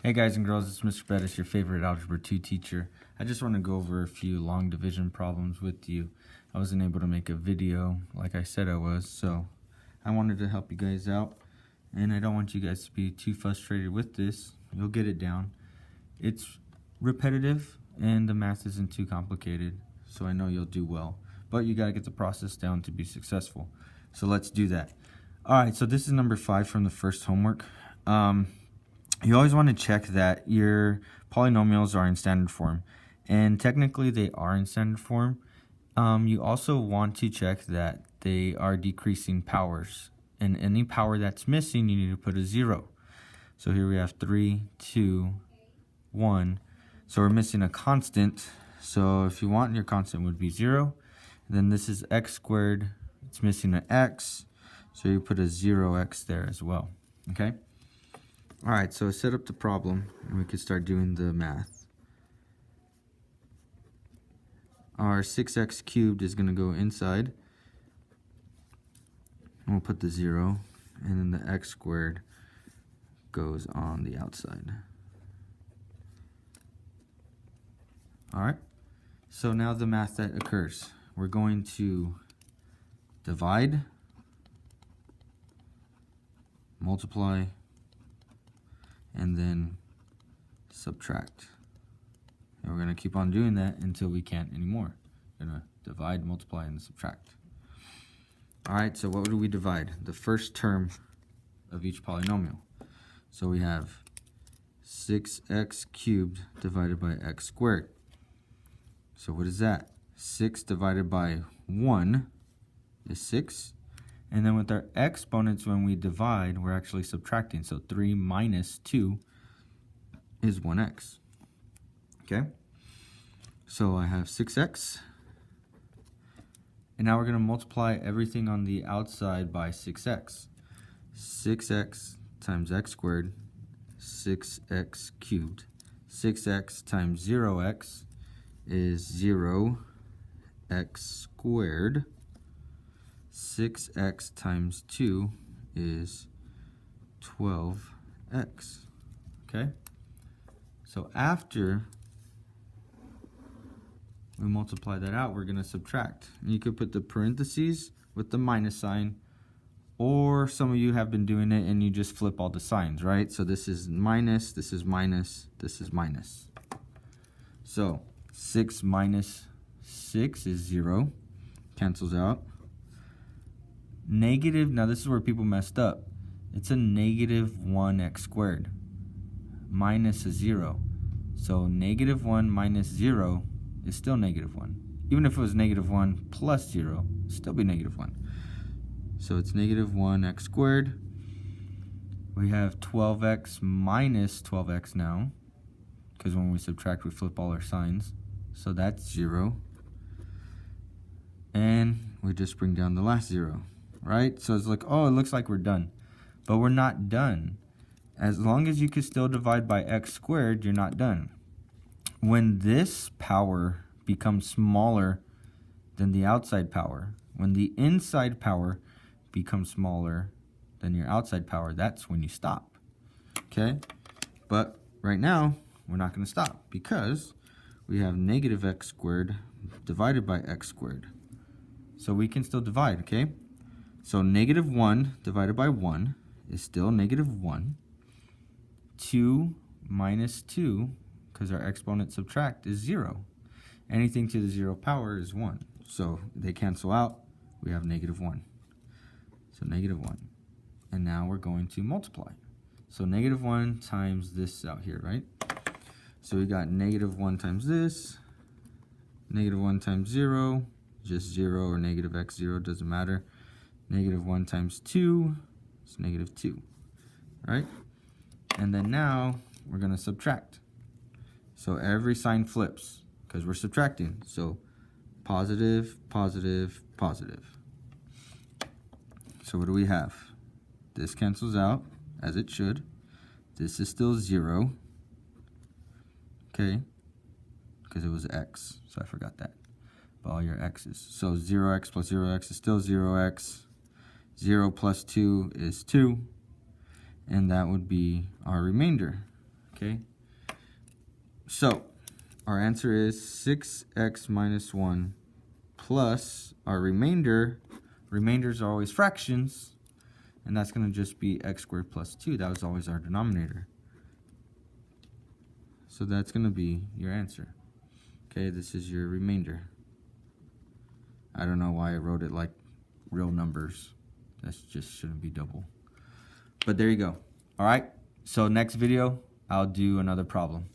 Hey guys and girls, it's Mr. Bettis, your favorite Algebra 2 teacher. I just want to go over a few long division problems with you. I wasn't able to make a video like I said I was, so I wanted to help you guys out. And I don't want you guys to be too frustrated with this. You'll get it down. It's repetitive and the math isn't too complicated, so I know you'll do well. But you got to get the process down to be successful. So let's do that. Alright, so this is number 5 from the first homework. You always want to check that your polynomials are in standard form, and technically they are in standard form. You also want to check that they are decreasing powers, and any power that's missing you need to put a 0. So here we have 3, 2, 1. So we're missing a constant, so if you want, your constant would be 0. And then this is x squared, it's missing an x, so you put a 0x there as well. Okay? Alright, so set up the problem and we can start doing the math. Our 6x cubed is going to go inside. And we'll put the 0, and then the x squared goes on the outside. Alright, so now the math that occurs. We're going to divide, multiply, and then subtract. And we're going to keep on doing that until we can't anymore. We're going to divide, multiply, and subtract. Alright, so what do we divide? The first term of each polynomial. So we have 6x cubed divided by x squared. So what is that? 6 divided by 1 is 6. And then with our exponents, when we divide, we're actually subtracting. So 3 minus 2 is 1x. Okay? So I have 6x. And now we're going to multiply everything on the outside by 6x. 6x times x squared, 6x cubed. 6x times 0x is 0x squared. 6x times 2 is 12x. Okay? So after we multiply that out, we're going to subtract. And you could put the parentheses with the minus sign, or some of you have been doing it and you just flip all the signs, right? So this is minus, this is minus, this is minus. So 6 minus 6 is 0. Cancels out. Negative, now this is where people messed up. It's a negative 1x squared minus a 0. So negative 1 minus 0 is still negative 1. Even if it was negative 1 plus 0, it'd still be negative 1. So it's negative 1x squared. We have 12x minus 12x now, because when we subtract, we flip all our signs. So that's 0. And we just bring down the last 0. Right? So it's like, oh, it looks like we're done. But we're not done. As long as you can still divide by x squared, you're not done. When this power becomes smaller than the outside power, when the inside power becomes smaller than your outside power, that's when you stop. Okay? But right now, we're not going to stop because we have negative x squared divided by x squared. So we can still divide, okay? So negative 1 divided by 1 is still negative 1. 2 minus 2, because our exponent subtract, is 0. Anything to the 0 power is 1. So they cancel out. We have negative 1. So negative 1. And now we're going to multiply. So negative 1 times this out here, right? So we got negative 1 times this. Negative 1 times 0. Just 0 or negative x 0, doesn't matter. Negative 1 times 2 is negative 2, right? And then now we're going to subtract. So every sign flips because we're subtracting. So positive, positive, positive. So what do we have? This cancels out, as it should. This is still 0, okay, because it was x, so I forgot that. But all your x's. So 0x plus 0x is still 0x. 0 plus 2 is 2. And that would be our remainder. Okay. So our answer is 6x minus 1 plus our remainder. Remainders are always fractions. And that's going to just be x squared plus 2. That was always our denominator. So that's going to be your answer. Okay, this is your remainder. I don't know why I wrote it like real numbers. That just shouldn't be double. But there you go. All right, so next video, I'll do another problem.